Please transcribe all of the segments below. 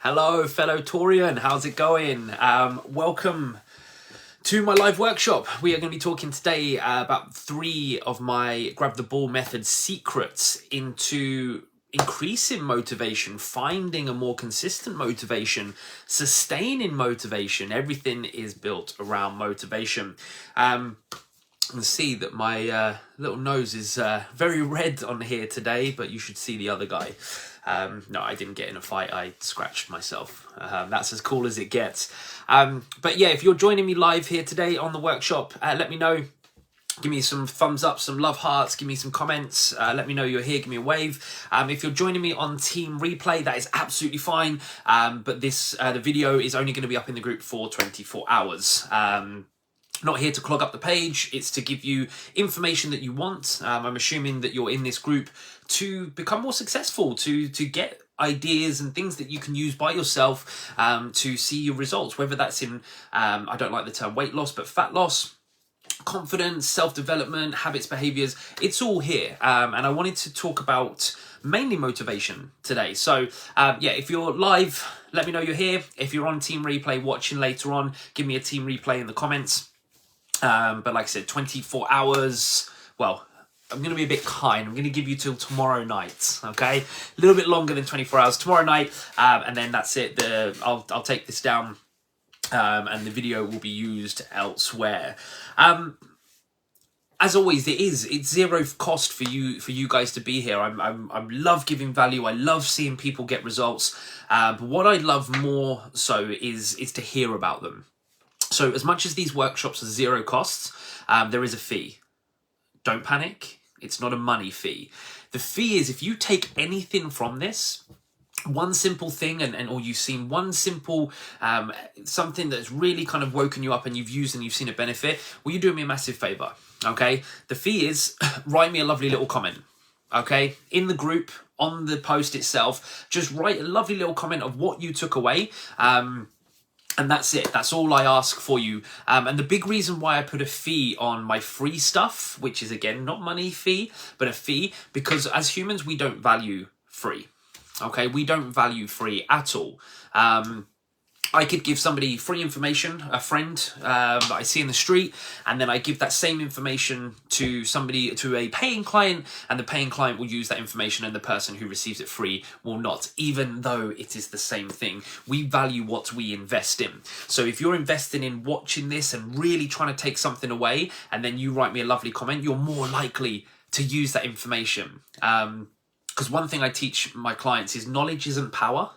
Hello, fellow Taurian. How's it going? Welcome to my live workshop. We are going to be talking today about 3 of my grab the ball method secrets into increasing motivation, finding a more consistent motivation, sustaining motivation. Everything is built around motivation. You can see that my little nose is very red on here today, but you should see the other guy. No, I didn't get in a fight. I scratched myself. That's as cool as it gets. But yeah, if you're joining me live here today on the workshop, let me know. Give me some thumbs up, some love hearts, give me some comments. Let me know you're here, give me a wave. If you're joining me on Team Replay, that is absolutely fine. But the video is only going to be up in the group for 24 hours. Not here to clog up the page, it's to give you information that you want. I'm assuming that you're in this group to become more successful, to get ideas and things that you can use by yourself to see your results, whether that's in, I don't like the term weight loss, but fat loss, confidence, self-development, habits, behaviors, it's all here. And I wanted to talk about mainly motivation today. So yeah, if you're live, let me know you're here. If you're on Team Replay watching later on, give me a Team Replay in the comments. But like I said, 24 hours, well, I'm going to be a bit kind. I'm going to give you till tomorrow night, okay? A little bit longer than 24 hours tomorrow night, and then that's it. I'll take this down, and the video will be used elsewhere. As always, it's zero cost for you guys to be here. I love giving value. I love seeing people get results. But what I love more so is to hear about them. So as much as these workshops are zero costs, there is a fee. Don't panic. It's not a money fee. The fee is if you take anything from this, one simple thing, or you've seen one simple, something that's really kind of woken you up and you've used and you've seen a benefit, well, you're doing me a massive favor, okay? The fee is write me a lovely little comment, okay? In the group, on the post itself, just write a lovely little comment of what you took away, and that's it. That's all I ask for you. And the big reason why I put a fee on my free stuff, which is, again, not money fee, but a fee, because as humans, we don't value free. Okay? We don't value free at all. I could give somebody free information, a friend that I see in the street, and then I give that same information to a paying client, and the paying client will use that information and the person who receives it free will not, even though it is the same thing. We value what we invest in. So if you're investing in watching this and really trying to take something away, and then you write me a lovely comment, you're more likely to use that information. Because one thing I teach my clients is knowledge isn't power.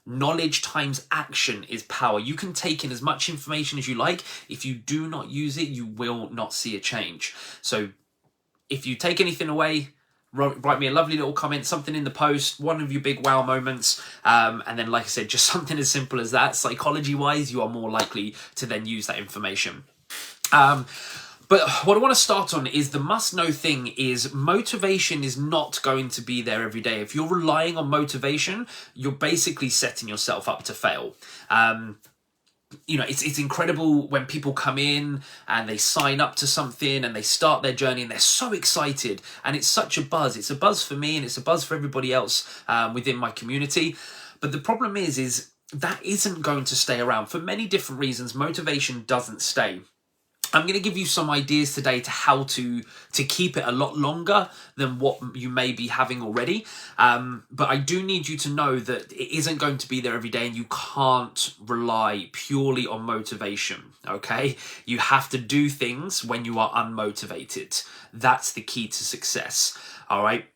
Knowledge times action is power. You can take in as much information as you like. If you do not use it, you will not see a change. So if you take anything away, write me a lovely little comment, something in the post, one of your big wow moments. And then, like I said, just something as simple as that. Psychology-wise, you are more likely to then use that information. But what I want to start on is the must-know thing is motivation is not going to be there every day. If you're relying on motivation, you're basically setting yourself up to fail. You know, it's incredible when people come in and they sign up to something and they start their journey and they're so excited and it's such a buzz. It's a buzz for me and it's a buzz for everybody else within my community. But the problem is that isn't going to stay around. For many different reasons, motivation doesn't stay. I'm going to give you some ideas today to how to keep it a lot longer than what you may be having already. But I do need you to know that it isn't going to be there every day and you can't rely purely on motivation, okay? You have to do things when you are unmotivated. That's the key to success, all right?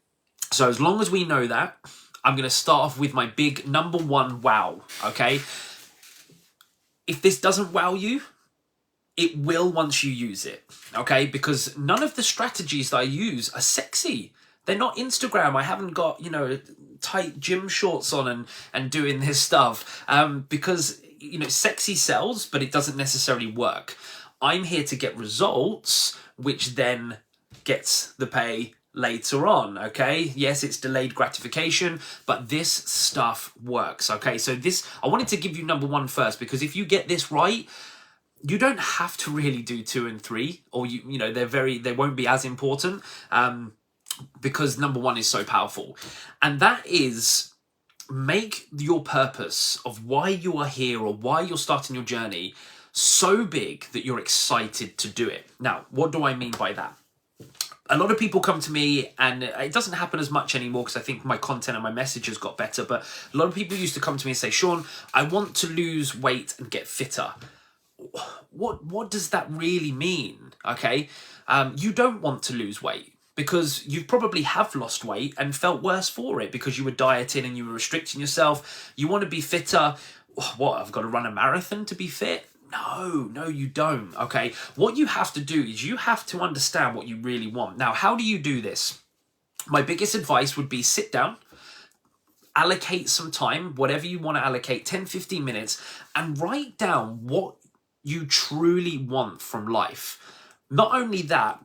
So as long as we know that, I'm going to start off with my big number 1 wow, okay? If this doesn't wow you, it will once you use it, okay? Because none of the strategies that I use are sexy. They're not Instagram. I haven't got, you know, tight gym shorts on and doing this stuff because, you know, sexy sells, but it doesn't necessarily work. I'm here to get results, which then gets the pay later on, okay? Yes, it's delayed gratification, but this stuff works, okay? So I wanted to give you number 1 first, because if you get this right, you don't have to really do 2 and 3, or you know they won't be as important because number 1 is so powerful, and that is make your purpose of why you are here or why you're starting your journey so big that you're excited to do it. Now, what do I mean by that? A lot of people come to me, and it doesn't happen as much anymore because I think my content and my message has got better, but a lot of people used to come to me and say, Sean, I want to lose weight and get fitter. What does that really mean? Okay, you don't want to lose weight, because you probably have lost weight and felt worse for it because you were dieting and you were restricting yourself. You want to be fitter. What, I've got to run a marathon to be fit? No, you don't, okay? What you have to do is you have to understand what you really want. Now, how do you do this? My biggest advice would be sit down, allocate some time, whatever you want to allocate, 10, 15 minutes, and write down what you truly want from life. Not only that,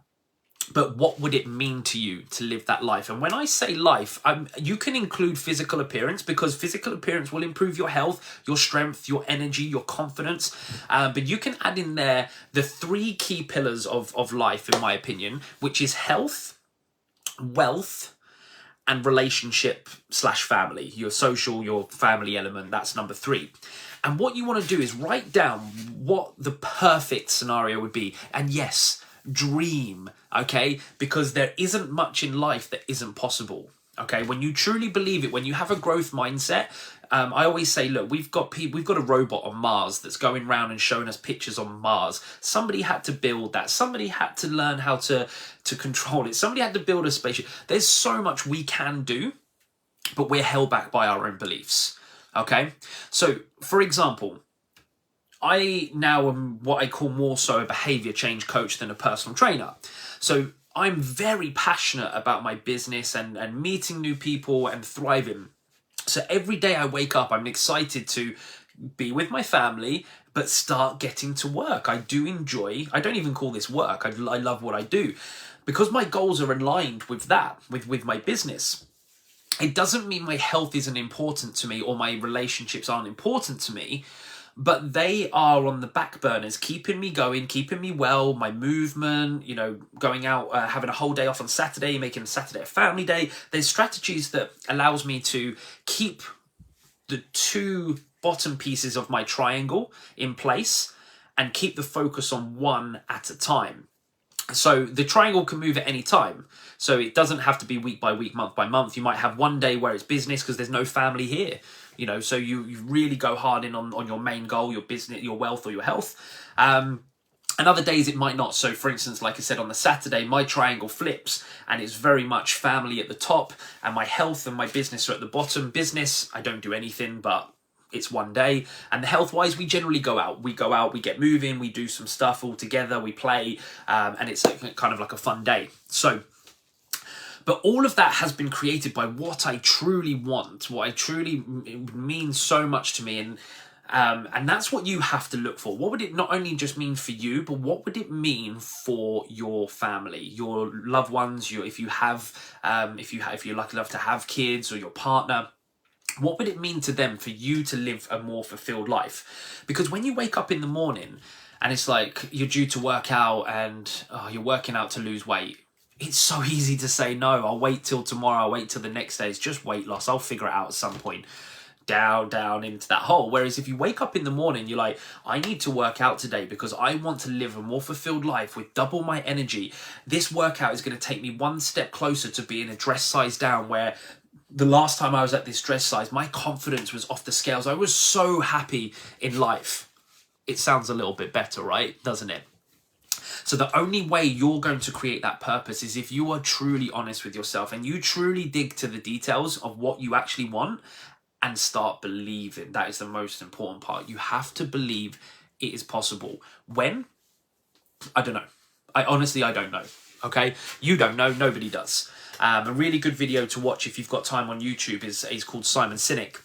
but what would it mean to you to live that life? And when I say life, you can include physical appearance, because physical appearance will improve your health, your strength, your energy, your confidence. But you can add in there the 3 key pillars of life, in my opinion, which is health, wealth, and relationship/family. Your social, your family element, that's number 3. And what you want to do is write down what the perfect scenario would be. And yes, dream, okay? Because there isn't much in life that isn't possible, okay? When you truly believe it, when you have a growth mindset, I always say, look, we've got a robot on Mars that's going around and showing us pictures on Mars. Somebody had to build that. Somebody had to learn how to control it. Somebody had to build a spaceship. There's so much we can do, but we're held back by our own beliefs, okay? So, for example, I now am what I call more so a behavior change coach than a personal trainer. So I'm very passionate about my business and meeting new people and thriving. So every day I wake up, I'm excited to be with my family, but start getting to work. I do enjoy, I don't even call this work. I love what I do, because my goals are aligned with that, with my business. It doesn't mean my health isn't important to me or my relationships aren't important to me, but they are on the back burners, keeping me going, keeping me well, my movement, you know, going out, having a whole day off on Saturday, making Saturday a family day. There's strategies that allows me to keep the 2 bottom pieces of my triangle in place and keep the focus on one at a time. So the triangle can move at any time. So it doesn't have to be week by week, month by month. You might have one day where it's business because there's no family here. You know, so you really go hard in on your main goal, your business, your wealth, or your health. And other days it might not. So for instance, like I said, on the Saturday, my triangle flips and it's very much family at the top and my health and my business are at the bottom. Business, I don't do anything, but it's one day. And health-wise, we generally go out. We go out, we get moving, we do some stuff all together, we play, and it's kind of like a fun day. So, but all of that has been created by what I truly want, what I truly means so much to me. And that's what you have to look for. What would it not only just mean for you, but what would it mean for your family, your loved ones, if you're lucky enough to have kids, or your partner? What would it mean to them for you to live a more fulfilled life? Because when you wake up in the morning and it's like you're due to work out and you're working out to lose weight, it's so easy to say, no, I'll wait till tomorrow, I'll wait till the next day. It's just weight loss. I'll figure it out at some point. Down into that hole. Whereas if you wake up in the morning, you're like, I need to work out today because I want to live a more fulfilled life with double my energy. This workout is going to take me one step closer to being a dress size down, where the last time I was at this dress size, my confidence was off the scales. I was so happy in life. It sounds a little bit better, right? Doesn't it? So the only way you're going to create that purpose is if you are truly honest with yourself and you truly dig to the details of what you actually want and start believing. That is the most important part. You have to believe it is possible. When? I don't know. I don't know. Okay? You don't know. Nobody does. A really good video to watch if you've got time on YouTube is called Simon Sinek.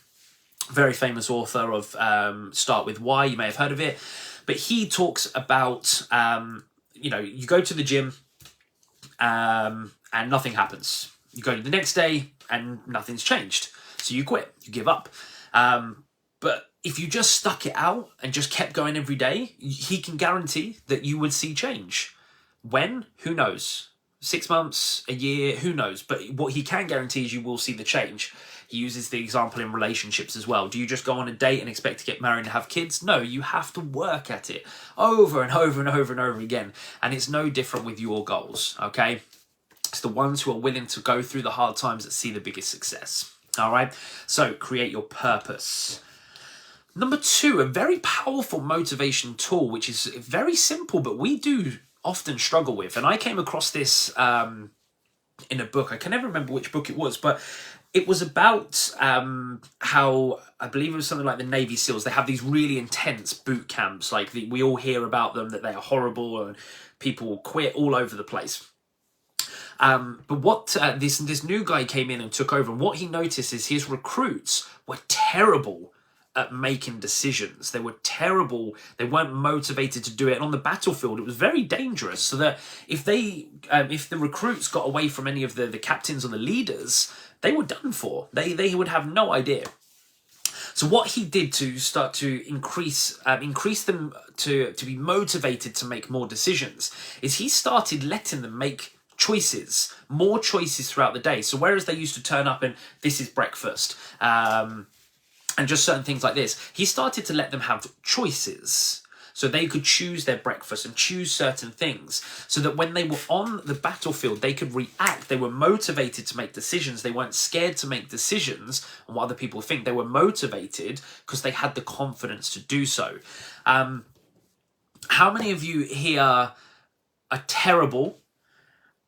Very famous author of Start With Why. You may have heard of it. But he talks about, you go to the gym and nothing happens. You go to the next day and nothing's changed. So you quit, you give up. But if you just stuck it out and just kept going every day, he can guarantee that you would see change. When? Who knows? 6 months, a year, who knows? But what he can guarantee is you will see the change. He uses the example in relationships as well. Do you just go on a date and expect to get married and have kids? No, you have to work at it over and over and over and over again. And it's no different with your goals, okay? It's the ones who are willing to go through the hard times that see the biggest success, all right? So create your purpose. Number 2, a very powerful motivation tool, which is very simple, but we do often struggle with. And I came across this in a book. I can never remember which book it was, but it was about how, I believe it was something like the Navy SEALs. They have these really intense boot camps. Like we all hear about them, that they are horrible and people quit all over the place. But what this new guy came in and took over, and what he noticed is his recruits were terrible at making decisions. They were terrible. They weren't motivated to do it. And on the battlefield, it was very dangerous. So that if the recruits got away from any of the captains or the leaders, they were done for. They would have no idea. So what he did to start to increase them to be motivated to make more decisions is he started letting them make more choices throughout the day. So whereas they used to turn up and this is breakfast, and just certain things like this, he started to let them have choices. So they could choose their breakfast and choose certain things, so that when they were on the battlefield, they could react. They were motivated to make decisions. They weren't scared to make decisions on what other people think. They were motivated because they had the confidence to do so. How many of you here are terrible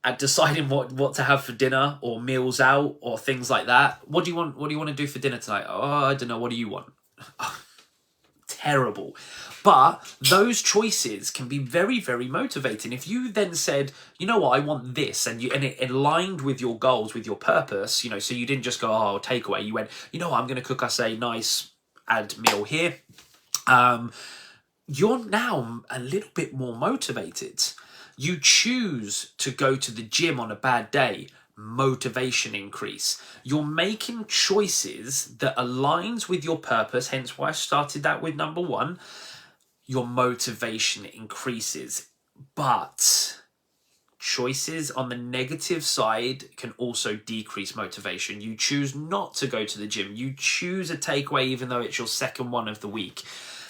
at deciding what to have for dinner or meals out or things like that? What do you want to do for dinner tonight? Oh, I don't know. What do you want? Oh, terrible. But those choices can be very, very motivating. If you then said, you know what, I want this, and it aligned with your goals, with your purpose, you know, so you didn't just go, oh, takeaway. You went, you know what, I'm going to cook us a nice meal here. You're now a little bit more motivated. You choose to go to the gym on a bad day, motivation increase. You're making choices that aligns with your purpose, hence why I started that with number 1. Your motivation increases. But choices on the negative side can also decrease motivation. You choose not to go to the gym. You choose a takeaway even though it's your second one of the week.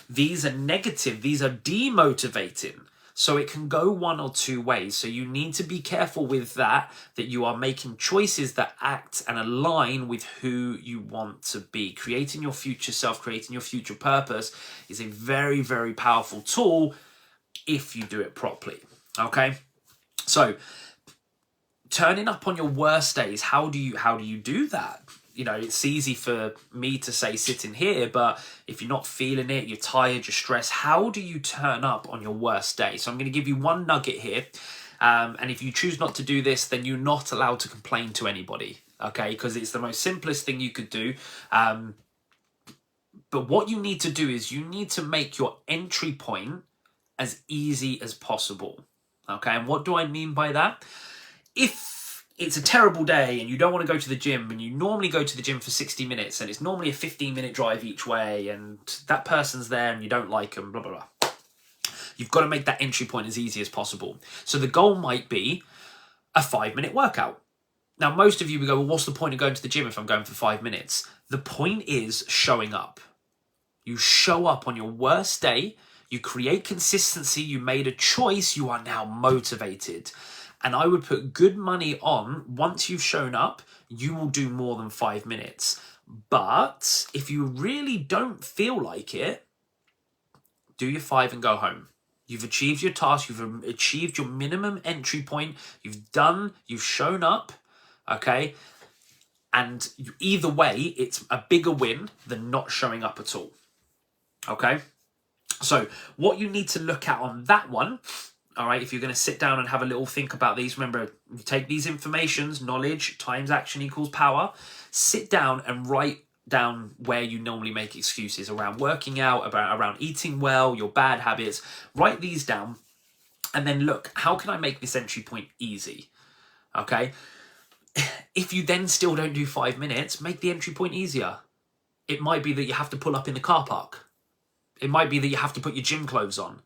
These are negative. These are demotivating. So it can go one or two ways. So you need to be careful with that you are making choices that act and align with who you want to be. Creating your future self, creating your future purpose is a very, very powerful tool if you do it properly. Okay? So turning up on your worst days, how do you do that? You know, it's easy for me to say sitting here, but if you're not feeling it, you're tired, you're stressed, how do you turn up on your worst day? So I'm going to give you one nugget here. And if you choose not to do this, then you're not allowed to complain to anybody, okay? Because it's the most simplest thing you could do. But what you need to do is you need to make your entry point as easy as possible, okay? And what do I mean by that? If it's a terrible day and you don't want to go to the gym, and you normally go to the gym for 60 minutes and it's normally a 15-minute drive each way, and that person's there and you don't like them, blah, blah, blah. You've got to make that entry point as easy as possible. So the goal might be a 5-minute workout. Now, most of you would go, well, what's the point of going to the gym if I'm going for 5 minutes? The point is showing up. You show up on your worst day, you create consistency, you made a choice, you are now motivated. And I would put good money on, once you've shown up, you will do more than 5 minutes. But if you really don't feel like it, do your 5 and go home. You've achieved your task. You've achieved your minimum entry point. You've shown up, okay? And either way, it's a bigger win than not showing up at all, okay? So what you need to look at on that one, all right, if you're going to sit down and have a little think about these, remember, you take these informations, knowledge times action equals power, sit down and write down where you normally make excuses around working out, around eating well, your bad habits. Write these down and then look, how can I make this entry point easy? Okay. If you then still don't do 5 minutes, make the entry point easier. It might be that you have to pull up in the car park. It might be that you have to put your gym clothes on.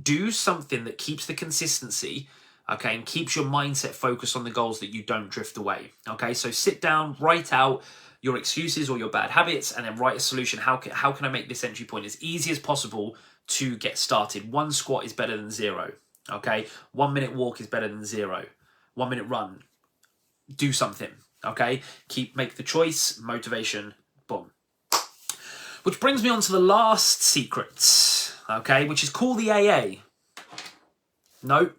Do something that keeps the consistency, okay, and keeps your mindset focused on the goals that you don't drift away, okay? So sit down, write out your excuses or your bad habits, and then write a solution. How can I make this entry point as easy as possible to get started? 1 squat is better than 0, okay? 1 minute walk is better than 0. 1 minute run. Do something, okay? Make the choice, motivation, boom. Which brings me on to the last secret, okay, which is call the AA. No,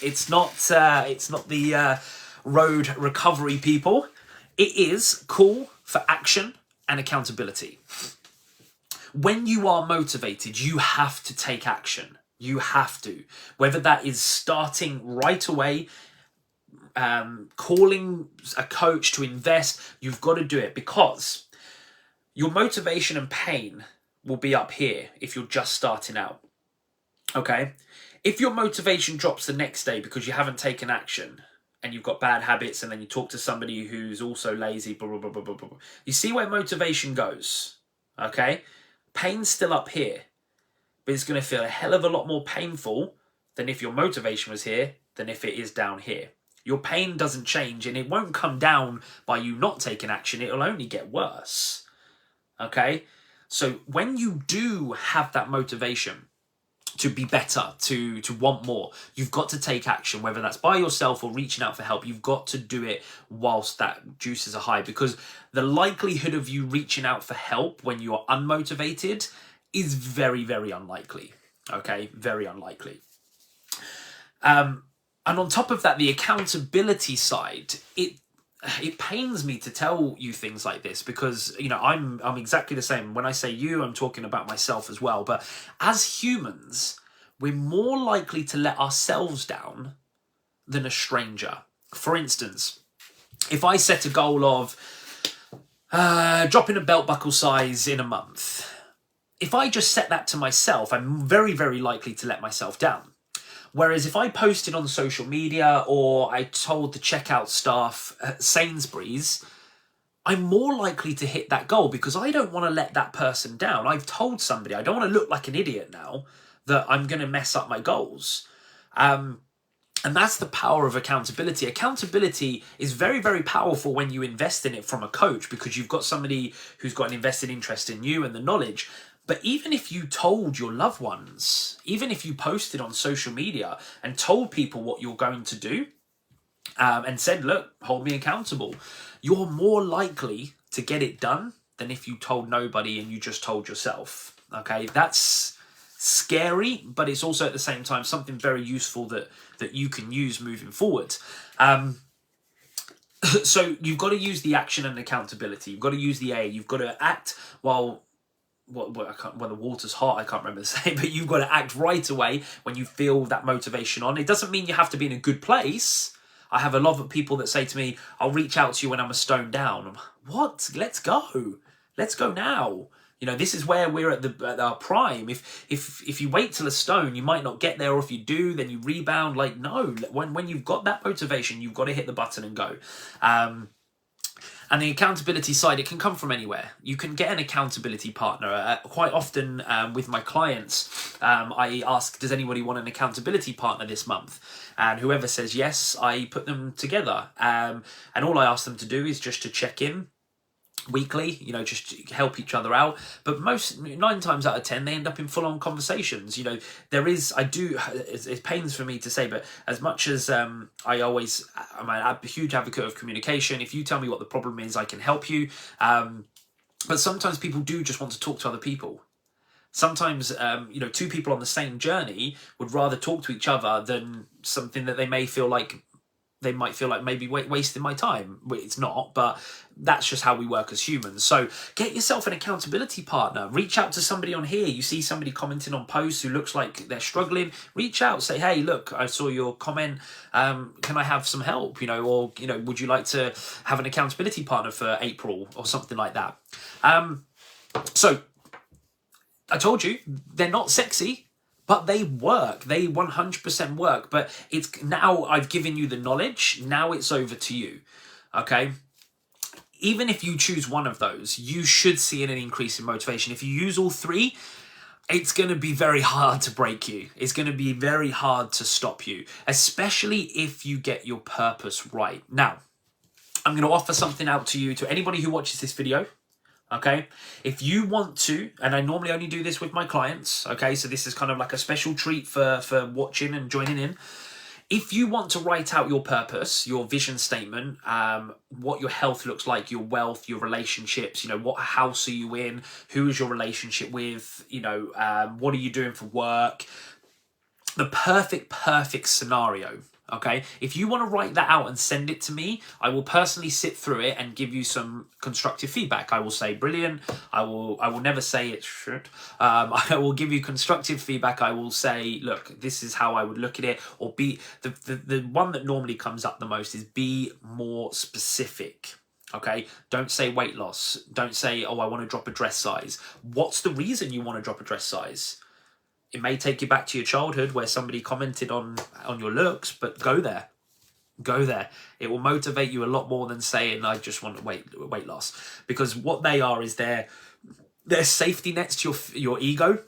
it's not the road recovery people. It is call for action and accountability. When you are motivated, you have to take action. You have to. Whether that is starting right away, calling a coach to invest, you've got to do it, because your motivation and pain will be up here if you're just starting out. Okay? If your motivation drops the next day because you haven't taken action, and you've got bad habits, and then you talk to somebody who's also lazy, blah, blah, blah, blah, blah, blah. You see where motivation goes, okay? Pain's still up here, but it's going to feel a hell of a lot more painful than if your motivation was here than if it is down here. Your pain doesn't change, and it won't come down by you not taking action. It'll only get worse, okay? So when you do have that motivation to be better, to want more, you've got to take action, whether that's by yourself or reaching out for help. You've got to do it whilst that juices are high, because the likelihood of you reaching out for help when you're unmotivated is very, very unlikely. Okay, very unlikely. And on top of that, the accountability side, it pains me to tell you things like this, because, you know, I'm exactly the same. When I say you, I'm talking about myself as well. But as humans, we're more likely to let ourselves down than a stranger. For instance, if I set a goal of dropping a belt buckle size in a month, if I just set that to myself, I'm very, very likely to let myself down. Whereas if I posted on social media, or I told the checkout staff at Sainsbury's, I'm more likely to hit that goal, because I don't want to let that person down. I've told somebody, I don't want to look like an idiot now that I'm going to mess up my goals. And that's the power of accountability. Accountability is very, very powerful when you invest in it from a coach, because you've got somebody who's got an invested interest in you and the knowledge. But even if you told your loved ones, even if you posted on social media and told people what you're going to do, and said, look, hold me accountable, you're more likely to get it done than if you told nobody and you just told yourself. Okay, that's scary, but it's also at the same time something very useful that you can use moving forward. So you've got to use the action and accountability. You've got to use the A. You've got to act while when the water's hot, I can't remember the saying, but you've got to act right away when you feel that motivation on. It doesn't mean you have to be in a good place. I have a lot of people that say to me, I'll reach out to you when I'm a stone down. I'm like, what? Let's go. Let's go now. You know, this is where we're at our prime. If you wait till a stone, you might not get there, or if you do, then you rebound. Like, no, when you've got that motivation, you've got to hit the button and go. And the accountability side, it can come from anywhere. You can get an accountability partner. Quite often with my clients, I ask, does anybody want an accountability partner this month? And whoever says yes, I put them together. And all I ask them to do is just to check in weekly, you know, just to help each other out. But 9 times out of 10, they end up in full-on conversations. You know, it pains for me to say, but as much as I'm a huge advocate of communication. If you tell me what the problem is, I can help you. But sometimes people do just want to talk to other people. Sometimes, 2 people on the same journey would rather talk to each other than something that they might feel like maybe wasting my time. It's not, but that's just how we work as humans. So get yourself an accountability partner. Reach out to somebody on here. You see somebody commenting on posts who looks like they're struggling. Reach out, say, hey, look, I saw your comment. Can I have some help? Or would you like to have an accountability partner for April or something like that? So I told you, they're not sexy, but they work. They 100% work. But it's now I've given you the knowledge. Now it's over to you. Okay? Even if you choose one of those, you should see an increase in motivation. If you use all 3, it's going to be very hard to break you. It's going to be very hard to stop you, especially if you get your purpose right. Now, I'm going to offer something out to you, to anybody who watches this video. Okay, if you want to, and I normally only do this with my clients, okay, so this is kind of like a special treat for watching and joining in. If you want to write out your purpose, your vision statement, what your health looks like, your wealth, your relationships, you know, what house are you in, who is your relationship with, you know, what are you doing for work, the perfect scenario. Okay, if you want to write that out and send it to me, I will personally sit through it and give you some constructive feedback. I will say brilliant. I will never say it should. I will give you constructive feedback. I will say, look, this is how I would look at it. Or be the one that normally comes up the most is be more specific. Okay, don't say weight loss. Don't say, oh, I want to drop a dress size. What's the reason you want to drop a dress size? It may take you back to your childhood where somebody commented on your looks, but go there. Go there. It will motivate you a lot more than saying, I just want weight loss. Because what they are is they're safety nets to your ego.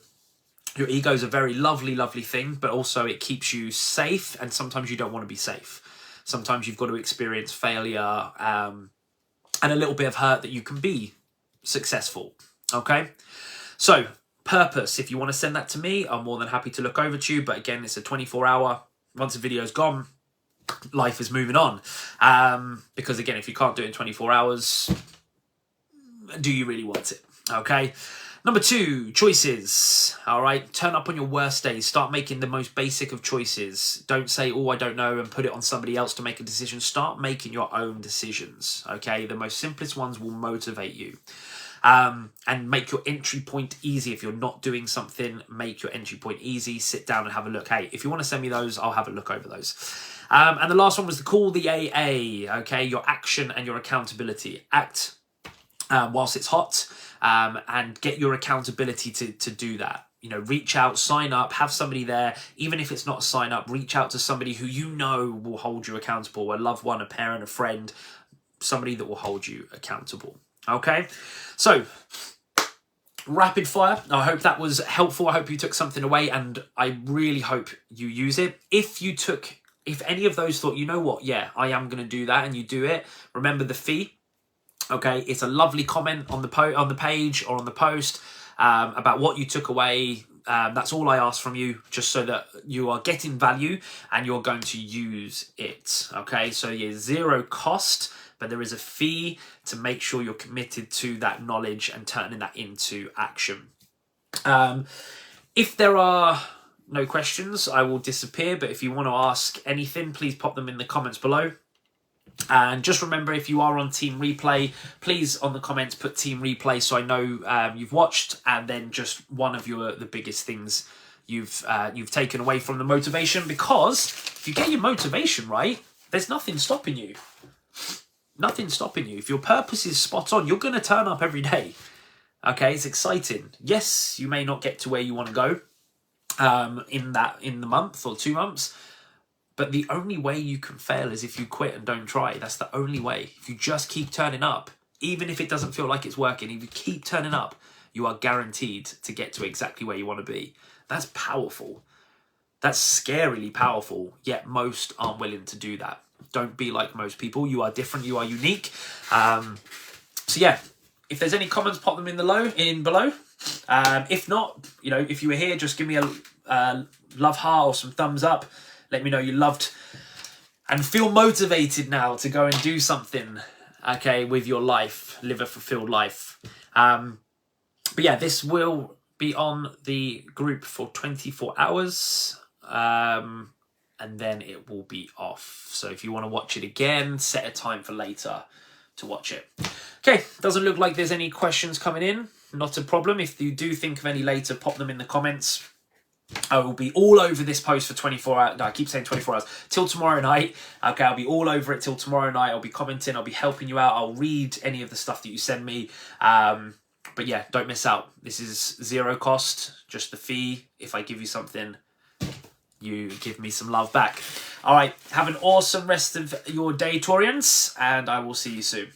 Your ego is a very lovely thing, but also it keeps you safe, and sometimes you don't want to be safe. Sometimes you've got to experience failure and a little bit of hurt that you can be successful. Okay? So, purpose, if you want to send that to me, I'm more than happy to look over to you. But again, it's a 24-hour. Once the video's gone, life is moving on. Because again, if you can't do it in 24 hours, do you really want it? Okay. Number 2, choices. All right. Turn up on your worst days. Start making the most basic of choices. Don't say, oh, I don't know, and put it on somebody else to make a decision. Start making your own decisions. Okay. The most simplest ones will motivate you. And make your entry point easy. If you're not doing something, make your entry point easy. Sit down and have a look. Hey, if you want to send me those, I'll have a look over those. And the last one was the call the AA. Okay, your action and your accountability. Act whilst it's hot, and get your accountability to do that. You know, reach out, sign up, have somebody there. Even if it's not a sign up, reach out to somebody who you know will hold you accountable. A loved one, a parent, a friend, somebody that will hold you accountable. Okay, so rapid fire. I hope that was helpful. I hope you took something away, and I really hope you use it. If any of those thought, you know what, yeah, I am going to do that, and you do it, remember the fee. Okay, it's a lovely comment on the page or on the post about what you took away. That's all I ask from you, just so that you are getting value and you're going to use it. Okay, so yeah, 0 cost. But there is a fee to make sure you're committed to that knowledge and turning that into action. If there are no questions, I will disappear. But if you want to ask anything, please pop them in the comments below. And just remember, if you are on Team Replay, please on the comments put Team Replay so I know you've watched, and then just one of the biggest things you've taken away from the motivation. Because if you get your motivation right, there's nothing stopping you. Nothing's stopping you. If your purpose is spot on, you're going to turn up every day. Okay, it's exciting. Yes, you may not get to where you want to go in the month or 2 months, but the only way you can fail is if you quit and don't try. That's the only way. If you just keep turning up, even if it doesn't feel like it's working, if you keep turning up, you are guaranteed to get to exactly where you want to be. That's powerful. That's scarily powerful, yet most aren't willing to do that. Don't be like most people. You are different. You are unique. So yeah, if there's any comments, pop them in below. If not, you know, if you were here, just give me a love heart or some thumbs up. Let me know you loved and feel motivated now to go and do something, okay, with your life. Live a fulfilled life. But yeah, this will be on the group for 24 hours. And then it will be off. So if you want to watch it again, set a time for later to watch it. Okay, doesn't look like there's any questions coming in. Not a problem. If you do think of any later, pop them in the comments. I will be all over this post for 24 hours. No, I keep saying 24 hours. Till tomorrow night. Okay, I'll be all over it till tomorrow night. I'll be commenting. I'll be helping you out. I'll read any of the stuff that you send me. But yeah, don't miss out. This is 0 cost, just the fee. If I give you something, you give me some love back. All right, have an awesome rest of your day, Torians, and I will see you soon.